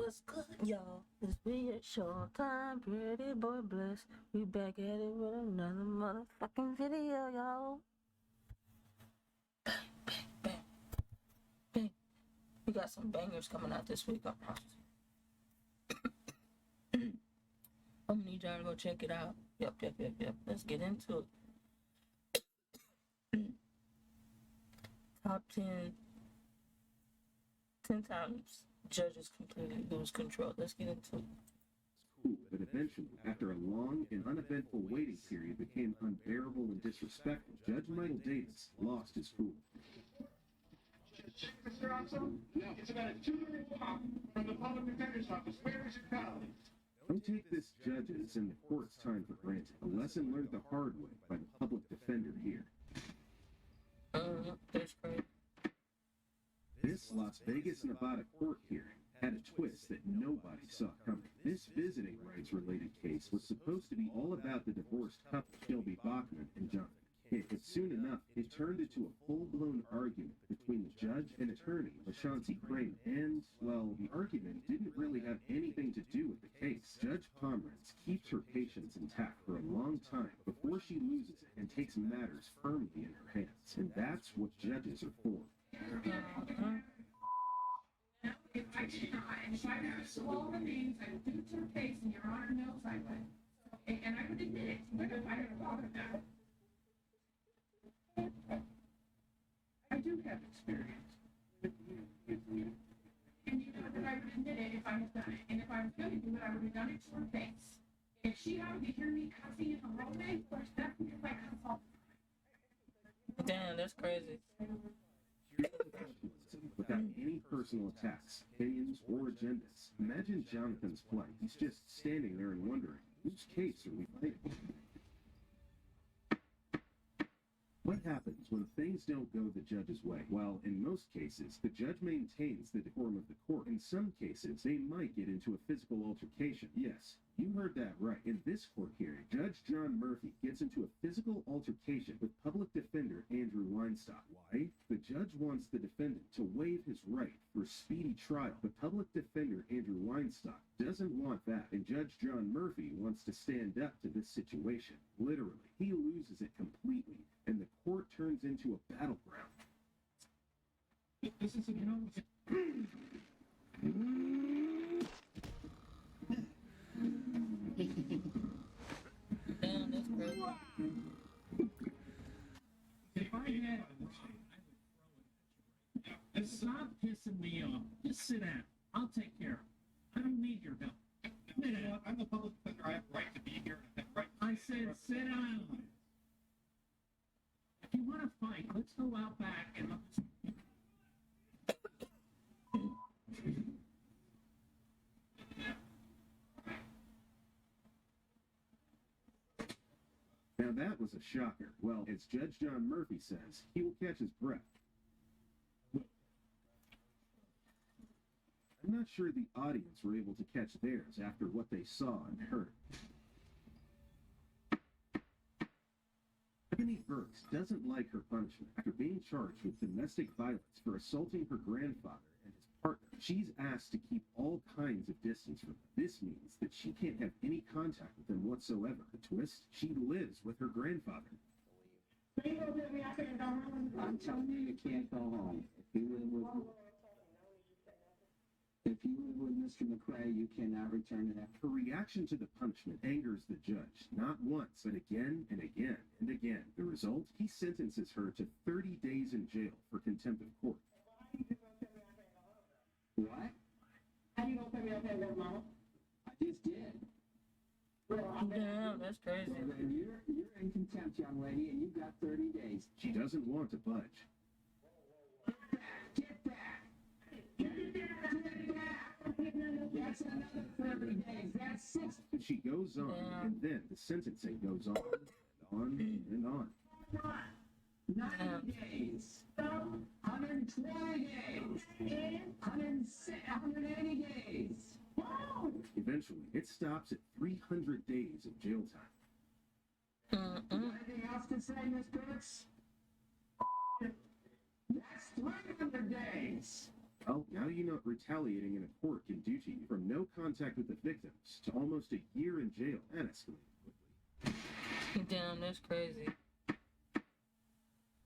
What's good, y'all? It's me at Showtime, pretty boy bliss. We back at it with another motherfucking video, y'all. Bang, bang, bang, bang. We got some bangers coming out this week, I promise. I'm gonna need y'all to go check it out. Yep. Let's get into it. Top 10 times judges completely lose control. Let's get into it. Cool, but eventually, after a long and uneventful waiting period became unbearable and disrespectful, Judge Michael Davis lost his cool. Mr. Austin? No. It's about a 2-minute walk from the public defender's office. Where is your colleague? Don't take this judge's and the court's time for granted. A lesson learned the hard way by the public defender here. That's great. This Las Vegas, Nevada court hearing had a twist that nobody saw coming. This visiting rights-related case was supposed to be all about the divorced couple, Shelby Bachman and Jonathan Kidd. But soon enough, it turned into a full-blown argument between the judge and attorney, LaShanti Kramer. And, well, the argument didn't really have anything to do with the case. Judge Pomerantz keeps her patience intact for a long time before she loses it and takes matters firmly in her hands. And that's what judges are for. If I did not, and if I was all the names I would do to her face, and Your Honor knows I would. And I would admit it, but if I didn't bother that. I do have experience with you. And you know that I would admit it if I had done it. And if I was going to do it, I would have done it to her face. If she happened to hear me cussing in the hallway, of course, that's because I cuss all the time. Damn, that's crazy. Without any personal attacks, opinions, or agendas. Imagine Jonathan's plight. He's just standing there and wondering, whose case are we fighting? What happens when things don't go the judge's way? Well, in most cases, the judge maintains the decorum of the court. In some cases, they might get into a physical altercation. Yes, you heard that right. In this court hearing, Judge John Murphy gets into a physical altercation with public defender Andrew Weinstock. Why? The judge wants the defendant to waive his right for a speedy trial, but public defender Andrew Weinstock doesn't want that, and Judge John Murphy wants to stand up to this situation. Literally, he loses it completely, and the court turns into a battleground. This is, you know... Damn, that's crazy. If I had a machine, I would throw it at you. Stop pissing me off. Just sit down. I'll take care of it. I don't need your help. Sit down. I'm the public defender. I have the right to be here. I said sit down. If you want to fight, let's go out back and let's... Now that was a shocker. Well, as Judge John Murphy says, he will catch his breath. I'm not sure the audience were able to catch theirs after what they saw and heard. Ebony Burks doesn't like her punishment after being charged with domestic violence for assaulting her grandfather and his partner. She's asked to keep all kinds of distance from them. This means that she can't have any contact with them whatsoever. The twist? She lives with her grandfather. I'm telling you, you can't go home. If you live with Mr. McRae, you cannot return to that. Her reaction to the punishment angers the judge, not once, but again and again and again. The result? He sentences her to 30 days in jail for contempt of court. What? How you gonna put me up there with Mama? I just did. Damn, that's crazy. Well, then you're in contempt, young lady, and you've got 30 days. She doesn't want to budge. Get back! Get back! That's another 30 days. That's 6. She goes on, and then the sentencing goes on and on and on. 90 days. 120 days. 180 days. Whoa! Eventually, it stops at 300 days of jail time. Anything else to say, Miss Brooks? That's 300 days. Well, now you know what retaliating in a court can do to you. From no contact with the victims to almost a year in jail. That escalated quickly. Damn, that's crazy.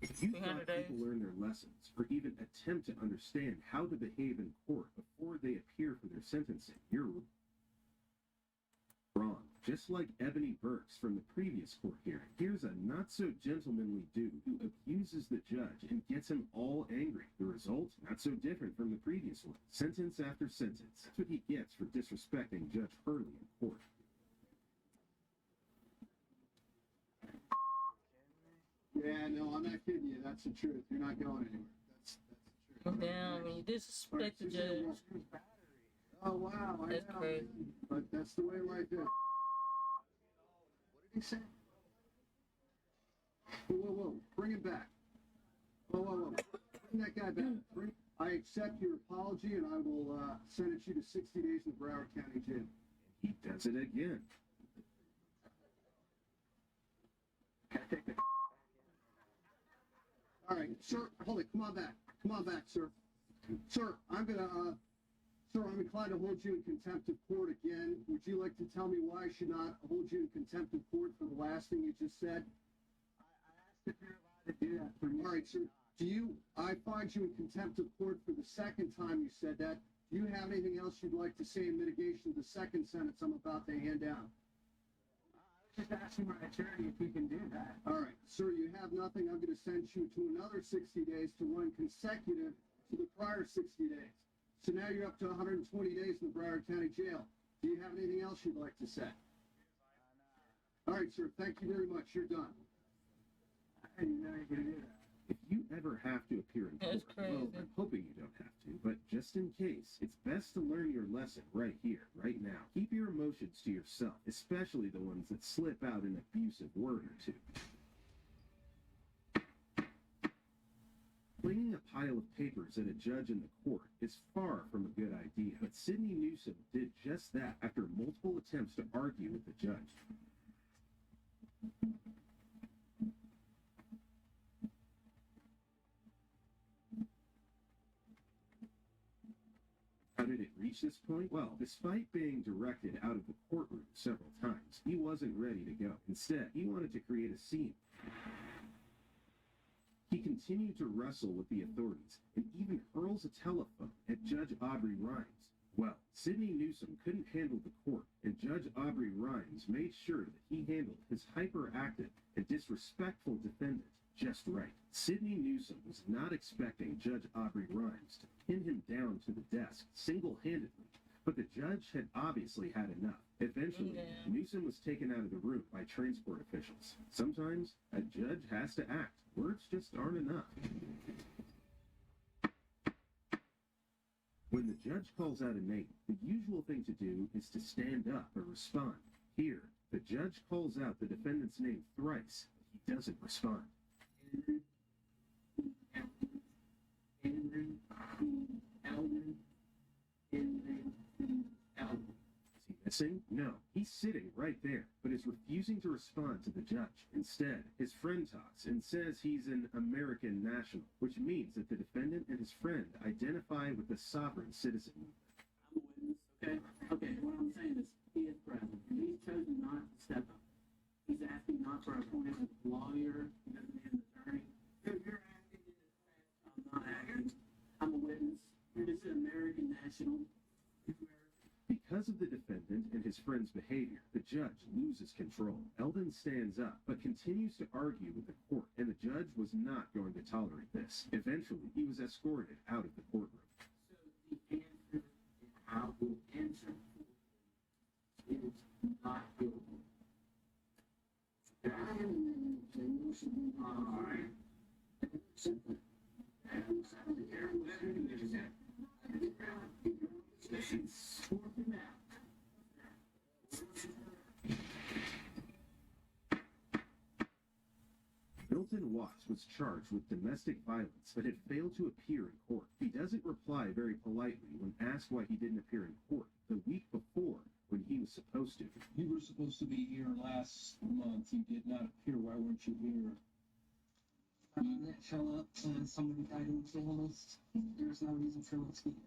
If you 300 thought days. people learn their lessons or even attempt to understand how to behave in court before they appear for their sentencing, you're wrong. Just like Ebony Burks from the previous court hearing, here's a not-so-gentlemanly dude who abuses the judge and gets him all angry. The result? Not so different from the previous one. Sentence after sentence. That's what he gets for disrespecting Judge Hurley in court. Yeah, no, I'm not kidding you. That's the truth. You're not going anywhere. That's the truth. Damn, when you disrespect the judge. Oh, wow. I That's know. crazy. But that's the way life is. What did he say? Whoa, whoa, whoa. Bring him back. Whoa, whoa, whoa. Bring that guy back. I accept your apology, and I will sentence you to 60 days in the Broward County Jail. He does it again. All right, sir, hold it. Come on back. Come on back, sir. Sir, I'm inclined to hold you in contempt of court again. Would you like to tell me why I should not hold you in contempt of court for the last thing you just said? I asked if you're allowed to do that for me. All right, sir. I find you in contempt of court for the second time you said that. Do you have anything else you'd like to say in mitigation of the second sentence I'm about to hand down? I was just asking my attorney if he can do that. All right, sir, you have nothing. I'm going to send you to another 60 days to run consecutive to the prior 60 days. So now you're up to 120 days in the Broward County Jail. Do you have anything else you'd like to say? All right, sir, thank you very much. You're done. I didn't know you could do that. If you ever have to appear in court, That's crazy. well, I'm hoping you don't have to, but just in case, it's best to learn your lesson right here, right now. Keep your emotions to yourself, especially the ones that slip out an abusive word or two. Flinging a pile of papers at a judge in the court is far from a good idea, but Sidney Newsom did just that after multiple attempts to argue with the judge. How did it reach this point? Well, despite being directed out of the courtroom several times, he wasn't ready to go. Instead, he wanted to create a scene. He continued to wrestle with the authorities and even hurls a telephone at Judge Aubrey Rhymes. Well, Sidney Newsom couldn't handle the court, and Judge Aubrey Rhymes made sure that he handled his hyperactive and disrespectful defendant just right. Sidney Newsom was not expecting Judge Aubrey Rhymes to pin him down to the desk single-handedly, but the judge had obviously had enough. Eventually, Newsom was taken out of the room by transport officials. Sometimes a judge has to act. Words just aren't enough. When the judge calls out a name, the usual thing to do is to stand up or respond. Here, the judge calls out the defendant's name thrice, but he doesn't respond. Henry, Eldon, Is he missing? No, he's sitting right there, but is refusing to respond to the judge. Instead, his friend talks and says he's an American national, which means that the defendant and his friend identify with the sovereign citizen movement. I'm a witness, okay? Okay, what I'm saying is he is present. He's chosen not to step up. He's asking not for an appointment lawyer. He doesn't need an attorney. You're asking in his defense. I'm not acting. I'm a witness. You're just an American national. Because of the defendant and his friend's behavior, the judge loses control. Eldon stands up, but continues to argue with the court, and the judge was not going to tolerate this. Eventually, he was escorted out of the courtroom. So the answer is I will answer is not guilty. All right. Milton Watts was charged with domestic violence, but had failed to appear in court. He doesn't reply very politely when asked why he didn't appear in court the week before when he was supposed to. You were supposed to be here last month. You did not appear. Why weren't you here? that show up and somebody died in the jail list, there's no reason for it to be.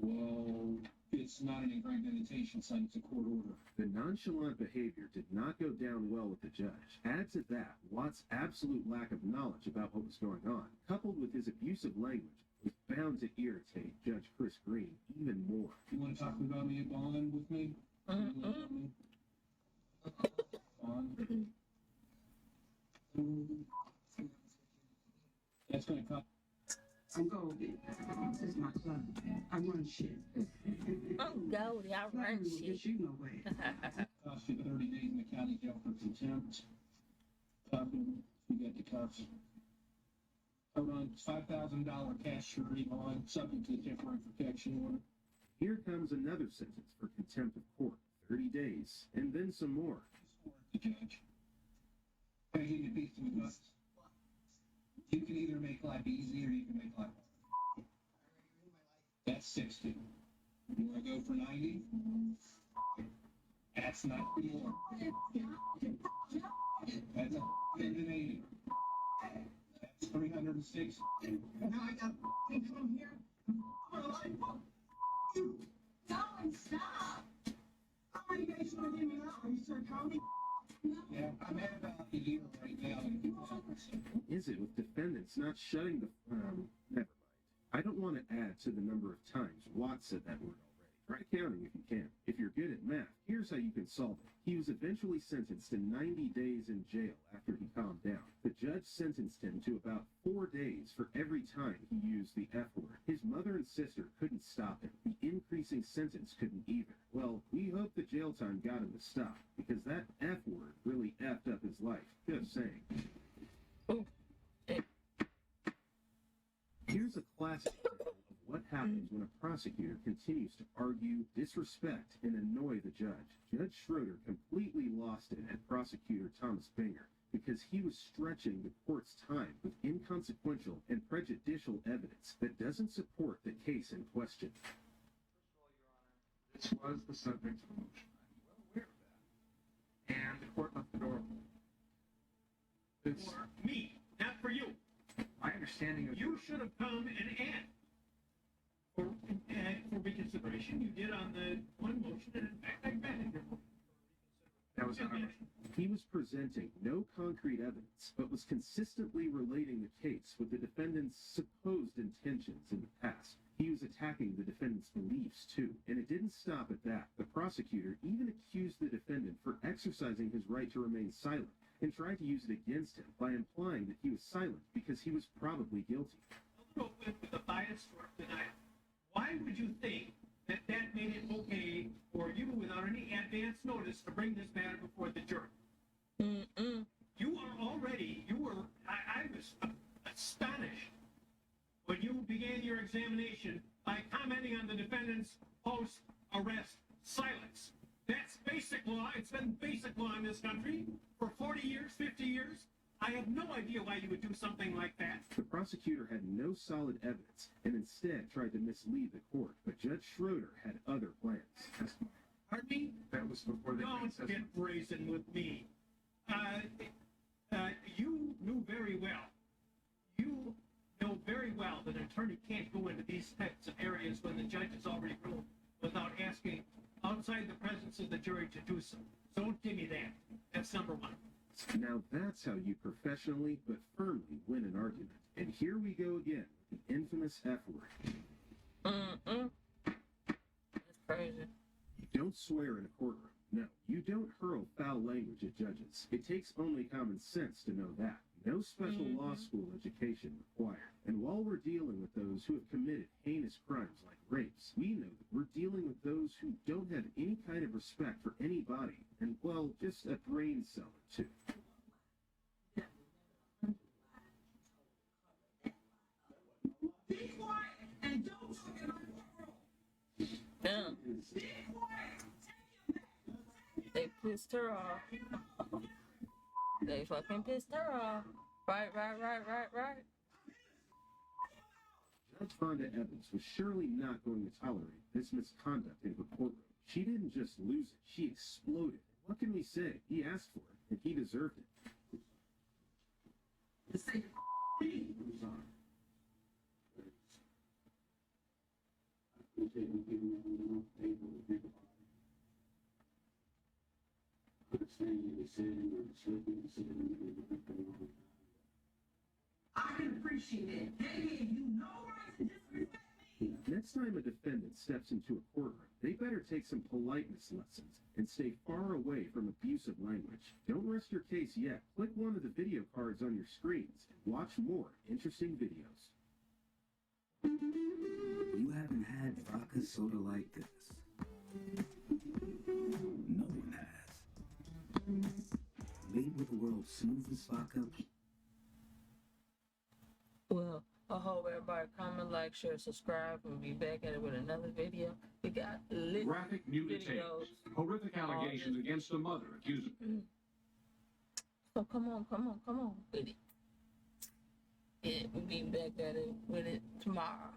Well, it's not an ingrained invitation sign, it's a court order. The nonchalant behavior did not go down well with the judge. Add to that Watt's absolute lack of knowledge about what was going on, coupled with his abusive language, was bound to irritate Judge Chris Green even more. You want to talk about me at bond with me? Bond? That's going to cost. I'm Goldie. This is my club. I run shit. I'm Goldie, I run Will shit. get you nowhere. Cost you 30 days in the county jail for contempt. You got the cuffs. Hold on, $5,000 cash surety bond, subject to temporary protection order. Here comes another sentence for contempt of court, 30 days, and then some more. The judge. Can I give you a piece of advice? You can either make life easy or you can make life hard. That's 60. You want to go for 90? That's not more. That's 180. That's 306. Now I got to come here. I'm a life. You. Don't stop. How many days should I give me now? You said county? Yeah, I'm at about a year right now. Is it with defendants not shutting the... never mind. I don't want to add to the number of times Watt said that word already. Try counting if you can. If you're good at math, here's how you can solve it. He was eventually sentenced to 90 days in jail after he calmed down. The judge sentenced him to about 4 days for every time he used the F word. His mother and sister couldn't stop him. The increasing sentence couldn't either. Well, we hope the jail time got him to stop, because that F word really effed up his life. Just saying. Here's a classic example of what happens when a prosecutor continues to argue, disrespect, and annoy the judge. Judge Schroeder completely lost it at prosecutor Thomas Binger because he was stretching the court's time with inconsequential and prejudicial evidence that doesn't support the case in question. This was the subject of a motion. I'm well aware of that. And the court left the door open. It's For me, not for you. my understanding of You should have come and asked for reconsideration. You did on the one motion, and in fact, I granted your motion. that was not a motion. He was presenting no concrete evidence, but was consistently relating the case with the defendant's supposed intentions in the past. He was attacking the defendant's beliefs, too, and it didn't stop at that. The prosecutor even accused the defendant for exercising his right to remain silent and tried to use it against him by implying that he was silent because he was probably guilty. A little bit with a bias toward denial. Why would you think that that made it okay for you, without any advance notice, to bring this matter before the jury? I was astonished when you began your examination by commenting on the defendant's post-arrest silence. That's basic law. It's been basic law in this country for 40 years, 50 years. I have no idea why you would do something like that. The prosecutor had no solid evidence and instead tried to mislead the court, but Judge Schroeder had other plans. Pardon me? That was before the Don't assessment. get brazen with me. You knew very well. You know very well that an attorney can't go into these types of areas when the judge has already ruled without asking outside the presence of the jury to do so. So don't give me that. That's number one. Now that's how you professionally but firmly win an argument. And here we go again with the infamous F word. That's crazy. You don't swear in a courtroom. No, you don't hurl foul language at judges. It takes only common sense to know that. No special law school education required. And while we're dealing with those who have committed heinous crimes like rapes, we know that we're dealing with those who don't have any kind of respect for anybody, and, well, just a brain cell or two. Be quiet and don't talk in my courtroom. Damn, Be quiet. Take it back. they pissed her off. They fucking pissed her off. Right. Judge Fonda Evans was surely not going to tolerate this misconduct in her courtroom. She didn't just lose it, she exploded. What can we say? He asked for it, and he deserved it. to say me. I'm sorry. I appreciate you giving me enough paper to think about it. I understand your decision, or slipping decision. I can appreciate it. They gave you no right to disrespect me. Next time a defendant steps into a courtroom, they better take some politeness lessons and stay far away from abusive language. Don't rest your case yet. Click one of the video cards on your screens and watch more interesting videos. You haven't had vodka soda like this. No one has. Made with the world's smoothest vodka. Well, I hope everybody comment, like, share, subscribe. We'll be back at it with another video. We got lit Graphic nudity tapes. videos. Horrific allegations against a mother accused of So come on with it. Yeah, we'll be back at it with it tomorrow.